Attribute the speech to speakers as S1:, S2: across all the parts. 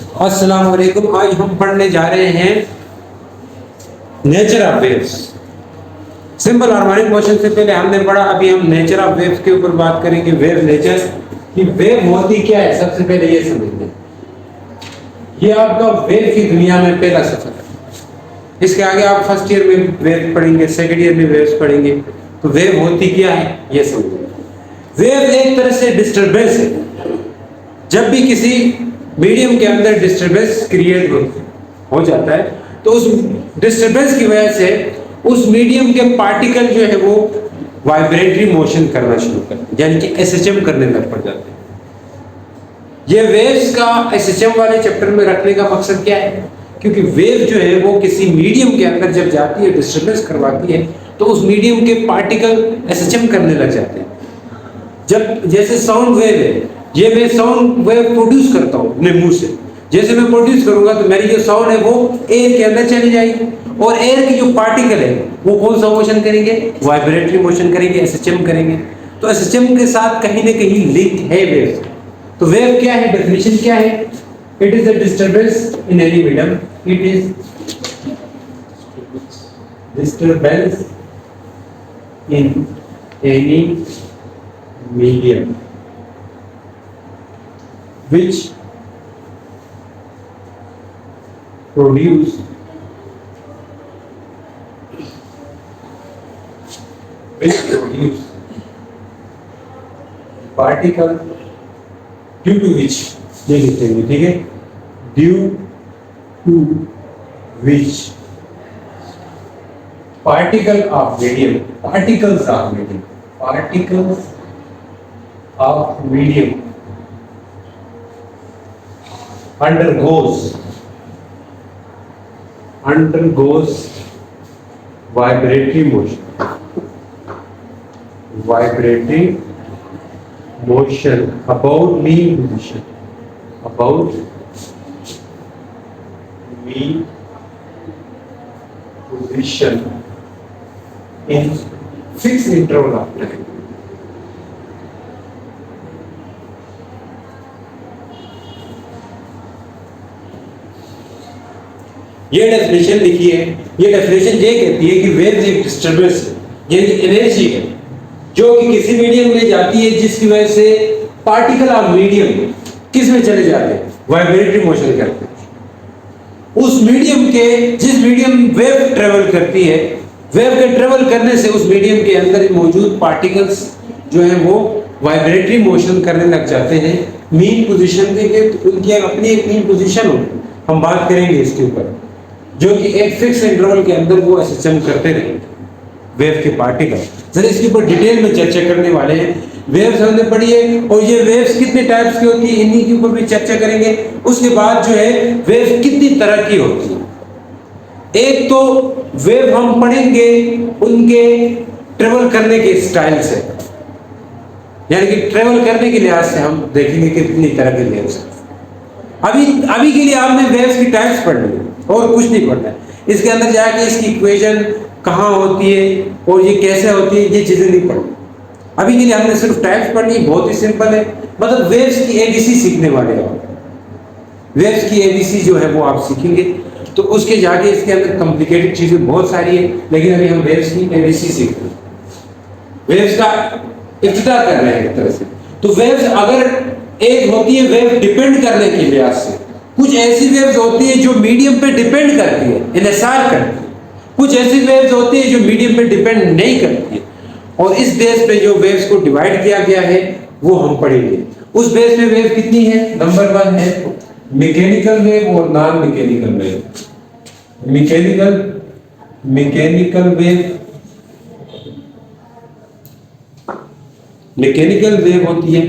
S1: अस्सलाम वालेकुम। आज हम पढ़ने जा रहे हैं nature of waves. Simple harmonic motion से पहले हमने पढ़ा, अभी हम नेचर ऑफ वेव्स के ऊपर बात करेंगे। वेव नेचर कि वेव होती क्या है, सबसे पहले ये समझना। ये आपका वेव की दुनिया में पहला सफर है। इसके आगे आप फर्स्ट ईयर में वेव पढ़ेंगे, सेकंड ईयर में वेव्स पढ़ेंगे। तो वेव होती क्या है ये समझिए। वेव एक तरह से डिस्टरबेंस है। जब भी किसी मीडियम के अंदर डिस्टरबेंस क्रिएट हो जाता है तो उस डिस्टरबेंस की वजह से उस मीडियम के पार्टिकल जो है वो वाइब्रेटरी मोशन करना शुरू करते हैं, यानी कि एसएचएम करने लग पड़ जाते हैं। ये वेव्स का एसएचएम वाले चैप्टर में रखने का मकसद क्या है? क्योंकि वेव जो है वो किसी मीडियम के अंदर जब जाती है, डिस्टरबेंस करवाती है, तो उस मीडियम के पार्टिकल एसएचएम करने लग जाते हैं। जब जैसे साउंड वेव है, ये मैं साउंड वेव प्रोड्यूस करता हूँ अपने मुंह से। जैसे मैं प्रोड्यूस करूंगा तो मेरी जो साउंड है वो एयर के अंदर चली जाएगी, और एयर की जो पार्टिकल है वो कौन सा मोशन करेंगे? वाइब्रेटरी मोशन करेंगे, एसएचएम करेंगे। तो एसएचएम के साथ कहीं ना कहीं लिंक है वेव। तो वेव क्या है, डेफिनेशन क्या है? It is a disturbance in any medium. It is disturbance in any medium which produce particle due to which ये लिखेंगे, ठीक है, due to which particles of medium undergoes vibratory motion about mean position in fixed interval of time। ये definition लिखी है। ये definition ये कहती है कि वेव एक डिस्टर्बेंस है, यानी एनर्जी है जो कि किसी मीडियम में जाती है, जिसकी वजह से पार्टिकल ऑफ मीडियम किस में चले जाते हैं? वाइब्रेटरी मोशन करते हैं। उस मीडियम के, जिस मीडियम वेव ट्रेवल करती है, वेव के ट्रेवल करने से उस मीडियम के अंदर मौजूद पार्टिकल्स जो है वो वाइब्रेटरी मोशन करने लग जाते हैं। मीन पोजीशन के उनकी अपनी एक मीन पोजीशन होती है, हम बात करेंगे इसके ऊपर, जो कि एक फिक्स इंटरवल के अंदर वो एसएचएम करते रहेंगे वेव के पार्टिकल। सर इसके ऊपर डिटेल में चर्चा करने वाले हैं। वेव्स हमने पढ़ी है, और ये वेव्स कितने टाइप्स की होती है इन्हीं के ऊपर भी चर्चा करेंगे। उसके बाद जो है वेव कितनी तरह की होती है। एक तो वेव हम पढ़ेंगे उनके ट्रेवल करने के स्टाइल से, यानी कि ट्रेवल करने के लिहाज से हम देखेंगे कितनी तरह के वेव्स हैं। अभी के लिए आपने वेव्स की टाइप्स पढ़नी है और कुछ नहीं पढ़ना है। इसके अंदर जाके इसकी इक्वेशन कहाँ होती है और ये कैसे होती है, ये चीजें नहीं पढ़नी। अभी के लिए हमने सिर्फ टाइप्स पढ़नी, बहुत ही सिंपल है। मतलब वेव्स की एबीसी सीखने वाले हो। वेव्स की एबीसी जो है वो आप सीखेंगे, तो उसके जाके इसके अंदर कॉम्प्लिकेटेड चीजें बहुत सारी है, लेकिन अभी हम वेव्स की एबीसी सीख रहे हैं। वेव्स का इफ्तिताह कर रहे हैं एक तरह से। तो वेव्स अगर एक होती है वेव डिपेंड करने के लिहाज से, कुछ ऐसी वेव्स होती है जो मीडियम पे डिपेंड करती है, इनसार करती है। कुछ ऐसी वेव्स होती है जो मीडियम पे डिपेंड नहीं करती है, और इस बेस पे जो वेव्स को डिवाइड किया गया है वो हम पढ़ेंगे। उस बेस पे वेव कितनी है? नंबर 1 है मैकेनिकल वेव और non mechanical wave. Mechanical wave होती है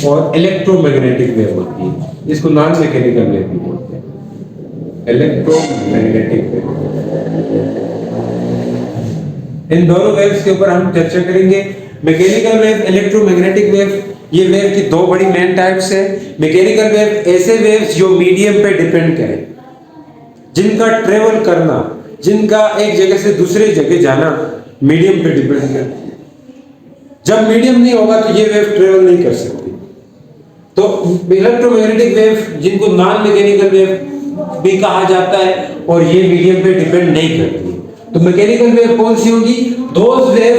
S1: और इलेक्ट्रोमैग्नेटिक वेव होती है। इसको नॉन मैकेनिकल वेव भी बोलते हैं, इलेक्ट्रोमैग्नेटिक वेव। इन दोनों वेव्स के ऊपर हम चर्चा करेंगे। मैकेनिकल वेव, इलेक्ट्रोमैग्नेटिक वेव, ये वेव की दो बड़ी मेन टाइप्स है। मैकेनिकल वेव ऐसे वेव्स जो मीडियम पे डिपेंड करें, जिनका ट्रेवल करना, जिनका एक जगह से दूसरे जगह जाना मीडियम पे डिपेंड करता है। जब मीडियम नहीं होगा तो ये वेव ट्रेवल नहीं कर सकती। तो इलेक्ट्रोमैग्नेटिक वेव जिनको नॉन मैकेनिकल वेव भी कहा जाता है और ये मीडियम पे डिपेंड नहीं करती है। तो मैकेनिकल वेव कौन सी होगी? Those wave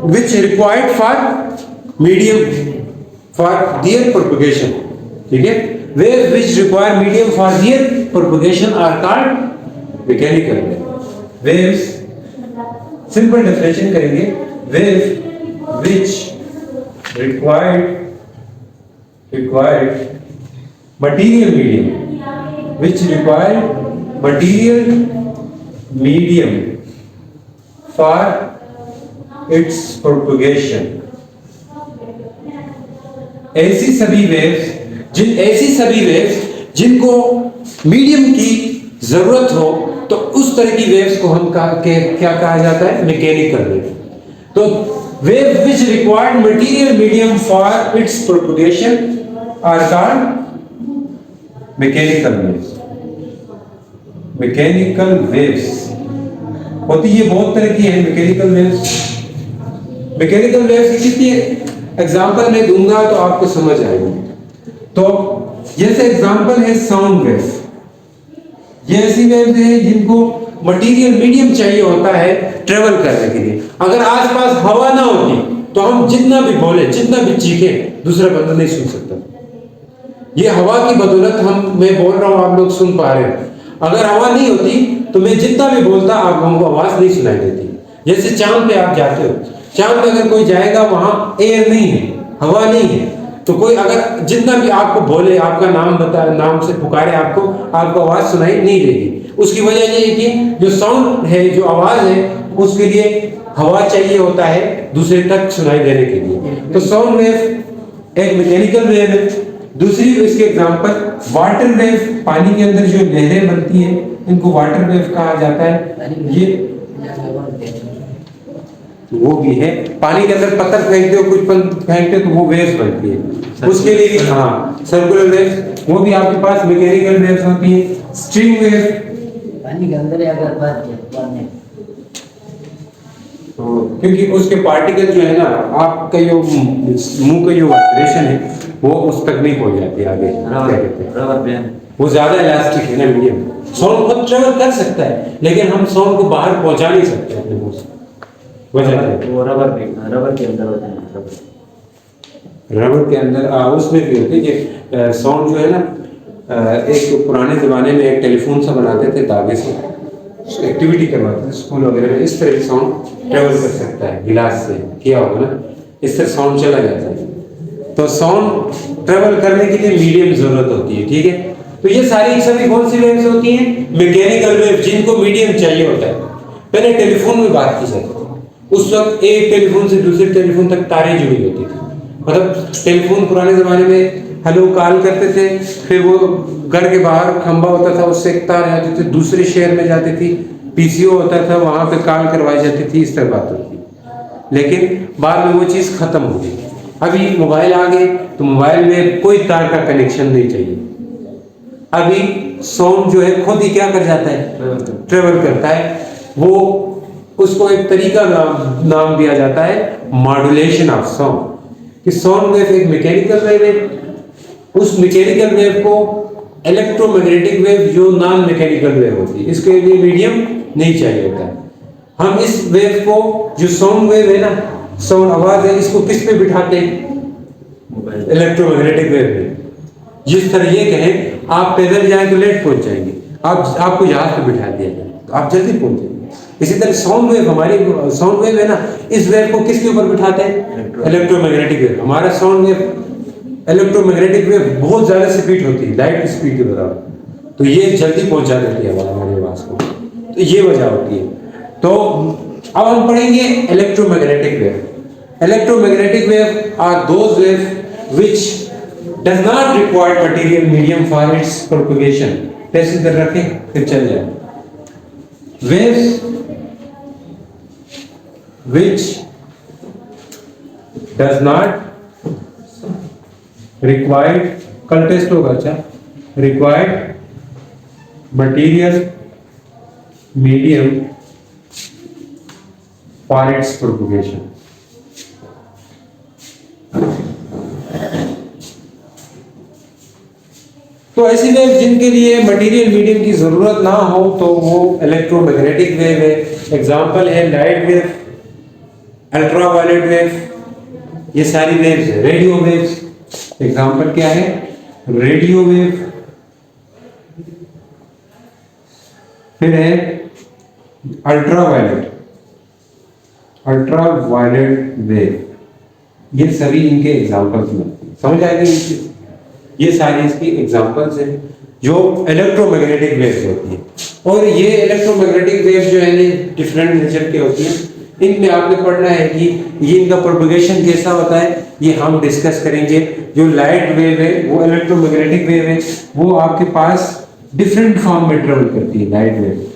S1: which required for medium for their propagation, ठीक है? Waves which require medium for their propagation are called mechanical wave. Waves, simple definition करेंगे, wave which required material medium, which required material medium for its propagation. ऐसी सभी waves जिनको medium की जरूरत हो, तो उस तरह की वेव्स को हम क्या कहा जाता है? Mechanical wave. तो wave which required material medium for its propagation are called mechanical waves. Mechanical waves होती है बहुत तरह की है मैकेनिकल वेव्स। मैकेनिकल वेव्स की कितनी एग्जांपल मैं दूंगा तो आपको समझ आएगी। तो जैसे एग्जांपल है साउंड वेव। ये ऐसी वेव्स हैं जिनको मटेरियल मीडियम चाहिए होता है ट्रेवल करने के लिए। अगर आसपास हवा ना होती तो हम जितना भी बोले, जितना भी चीखे, दूसरा बंदा नहीं सुन सकता। ये हवा की बदौलत मैं बोल रहा हूं, आप लोग सुन पा रहे हैं। अगर हवा नहीं होती तो मैं जितना भी बोलता आप लोगों को आवाज नहीं सुनाई देती। जैसे चांद पे आप जाते हो, चांद पे अगर कोई जाएगा वहां एयर नहीं है, हवा नहीं है, तो कोई अगर जितना भी आपको बोले, आपका नाम से पुकारे, आपको आवाज सुनाई नहीं देगी। उसकी वजह ये है कि जो साउंड है, जो आवाज है, उसके लिए हवा चाहिए होता है दूसरे तक सुनाई देने के लिए। तो साउंड वेव एक मैकेनिकल वेव है। दूसरी इसके एग्जांपल वाटर वेव, पानी के अंदर जो लहरें बनती है इनको वाटर वेव कहा जाता है। ये वो भी है, पानी के अंदर पत्थर फेंकते हो, कुछ फेंकते हो तो वो वेव्स बनती है। उसके लिए सर्कुलर वेव्स, वो भी आपके पास मैकेनिकल वेव्स होती है। स्ट्रिंग वेव
S2: पानी के अंदर अगर बात
S1: तो क्योंकि उसके पार्टिकल जो है ना, आपका जो मुंह का जो वाइब्रेशन है वो उस तक नहीं पहुंच जाती आगे। क्या कहते हैं,
S2: रबर बैंड,
S1: वो ज्यादा इलास्टिक है ना मीडियम। साउंड बहुत ट्रेवल कर सकता है लेकिन हम साउंड को बाहर पहुंचा नहीं सकते अपने मुंह से।
S2: वो रबर के अंदर होता है।
S1: रबर के अंदर उसमें भी होती है। साउंड जो है ना, एक तो पुराने ज़माने में एक टेलीफोन सा बनाते थे धागे से, एक्टिविटी करवाते थे स्कूल वगैरह में। इस तरह की साउंड ट्रेवल कर सकता है, गिलास से किया होगा ना, इस तरह साउंड चला जाता है। तो साउंड ट्रेवल करने के लिए मीडियम जरूरत होती है, ठीक है। तो ये सारी सभी कौन सी वेव्स होती हैं? मैकेनिकल वेव, जिनको मीडियम चाहिए होता है। पहले टेलीफोन में बात की जाती थी, उस वक्त एक टेलीफोन से दूसरे टेलीफोन तक तारें जुड़ी होती थी। मतलब टेलीफोन पुराने जमाने में हेलो कॉल करते थे, फिर वो घर के बाहर खंबा होता था, उससे एक तार जाती थी, दूसरे शहर में जाती थी, पीसीओ होता था, वहां पे कॉल करवाई जाती थी, इस तरह बात होती थी। लेकिन बाद में वो चीज़ खत्म हो गई। अभी मोबाइल आ गए तो मोबाइल में कोई तार का कनेक्शन नहीं चाहिए। अभी साउंड जो है खुद ही क्या कर जाता है, ट्रेवल करता है। वो उसको एक तरीका नाम दिया जाता है मॉड्यूलेशन ऑफ साउंड। कि साउंड वेव एक मैकेनिकल वेव है, उस मैकेनिकल वेव को इलेक्ट्रोमैग्नेटिक वेव जो नॉन मैकेनिकल वेव होती है, इसके लिए मीडियम नहीं चाहिए होता है। हम इस वेव को, जो साउंड वेव है ना, साउंड आवाज है, इसको किस पे बिठाते हैं? इलेक्ट्रोमैग्नेटिक वेव में। जिस तरह ये कहें आप पैदल जाएं तो लेट पहुंच जाएंगे, आपको जहाज पे बिठा दिया जाए तो आप जल्दी पहुंच जाएंगे। इसी तरह साउंड वेव, हमारी साउंड वेव है ना, इस वेव को किसके ऊपर बिठाते हैं? Electromagnetic wave. हमारा साउंड वेव, इलेक्ट्रोमैग्नेटिक वेव बहुत ज्यादा स्पीड होती है, लाइट की स्पीड के बराबर, तो ये जल्दी पहुंचा देती है हमारी आवाज को। तो ये वजह होती है। तो अब हम पढ़ेंगे electromagnetic wave. Electromagnetic wave are those wave which does not require material medium for its propagation। पैसे इधर रखें फिर चल जाए। Waves which does not require, कल टेस्ट होगा, अच्छा, required material medium for its propagation। तो ऐसी वेव जिनके लिए मटेरियल मीडियम की जरूरत ना हो तो वो इलेक्ट्रोमैग्नेटिक वेव है। एग्जांपल है लाइट वेव, अल्ट्रावायलेट वेव, ये सारी वेव्स है। रेडियो वेव्स, एग्जांपल क्या है? रेडियो वेव, फिर है अल्ट्रावायलेट, अल्ट्रावायलेट वेव, ये सभी इनके एग्जांपल्स में समझ आएगी। ये सारी इसकी एग्जांपल्स हैं जो इलेक्ट्रोमैग्नेटिक वेव्स होती हैं। और ये इलेक्ट्रोमैग्नेटिक वेव्स जो है डिफरेंट नेचर की होती हैं। इनमें आपने पढ़ना है कि ये इनका प्रोपगेशन कैसा होता है, ये हम डिस्कस करेंगे। जो लाइट वेव है वो इलेक्ट्रोमैग्नेटिक वेव है, वो आपके पास डिफरेंट फॉर्म में ट्रेवल करती है। लाइट वेव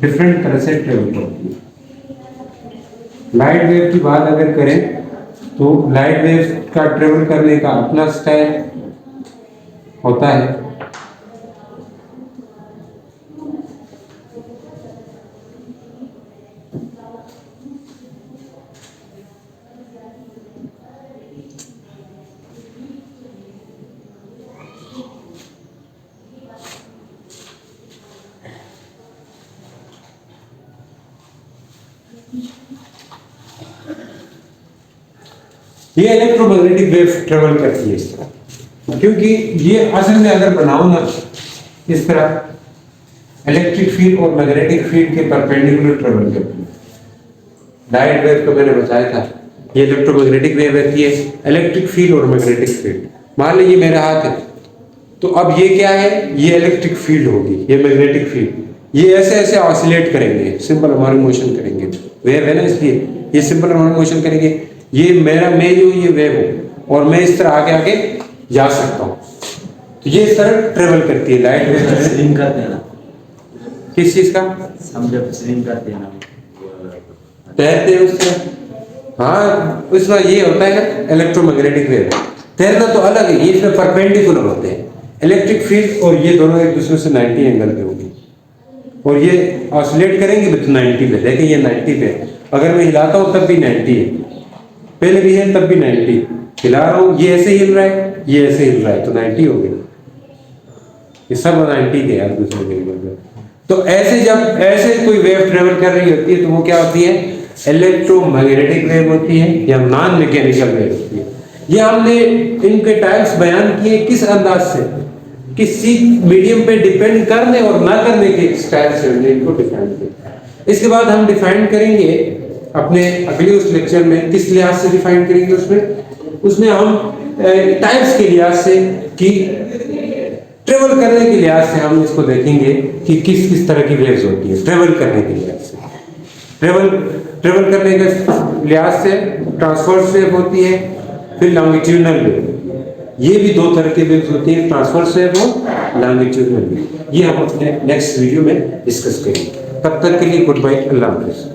S1: डिफरेंट तरह से ट्रेवल करती है। लाइट वेव की बात अगर करें तो लाइट वेव का ट्रेवल करने का अपना स्टाइल होता है। ये इलेक्ट्रोमैग्नेटिक वेव ट्रेवल करती है इस तरह, क्योंकि ये असल में अगर बनाओ ना इस तरह इलेक्ट्रिक फील्ड और मैग्नेटिक फील्ड के परपेंडिकुलर ट्रेवल करती है। लाइट वेव को मैंने बताया था, ये इलेक्ट्रोमैग्नेटिक वेव रहती है, इलेक्ट्रिक फील्ड और मैग्नेटिक फील्ड। मान लीजिए मेरा हाथ है, तो अब ये क्या है? ये इलेक्ट्रिक फील्ड होगी, ये मैग्नेटिक फील्ड। ये ऐसे ऐसे ऑसिलेट करेंगे, सिंपल हार्मोनिक मोशन करेंगे। वेव है ना, इसलिए ये सिंपल हार्मोनिक मोशन करेंगे। ये मैं जो ये वेव हूं और मैं इस तरह आगे आगे जा सकता हूं, तो ये इस तरह ट्रेवल करती है लाइट वेव।
S2: स्विंग करते हैं ना,
S1: किस चीज का?
S2: हम जब स्विंग करते हैं ना,
S1: तैरते हैं उस तरह। हाँ, उसमें ये होता है ना इलेक्ट्रोमैग्नेटिक वेव। तैरना तो अलग है, ये इसमें परपेंडिकुलर होते हैं। इलेक्ट्रिक फील्ड और ये दोनों एक दूसरे से 90 एंगल पे होंगे और ये ऑसिलेट करेंगे तो 90 पे। देखिए ये 90 पे, अगर मैं हिलाता हूँ तब भी 90 है, पहले भी है तब भी 90, हिला रहा हूँ ये ऐसे हिल रहा है, ये ऐसे हिल रहा है, तो 90 हो गया। ये सब 90 के यार दूसरे के। तो ऐसे जब ऐसे कोई वेव ट्रेवल कर रही होती है तो वो क्या होती है? इलेक्ट्रोमैग्नेटिक वेव होती है या नॉन मैकेनिकल वेव होती है। ये हमने इनके टाइप्स बयान किए किस अंदाज से? किसी मीडियम पे डिपेंड करने और ना करने के स्टाइल से हमने इनको डिफाइन किया। इसके बाद हम डिफाइन करेंगे अपने अगले उस लेक्चर में, किस लिहाज से डिफाइन करेंगे उसमें हम टाइप्स के लिहाज से कि ट्रेवल करने के लिहाज से हम इसको देखेंगे कि किस किस तरह की वेव्स होती है। ट्रेवल करने के लिहाज से, ट्रेवल करने के लिहाज से ट्रांसवर्स वेव होती है, फिर लॉन्गिट्यूडनल वेव। ये भी दो तरह की वेव्स होती है, ट्रांसवर्स वेव और लॉन्गिट्यूडनल वेव। ये हम अपने नेक्स्ट वीडियो में डिस्कस करेंगे। तब तक के लिए गुड बाय, अल्लाह हाफिज़।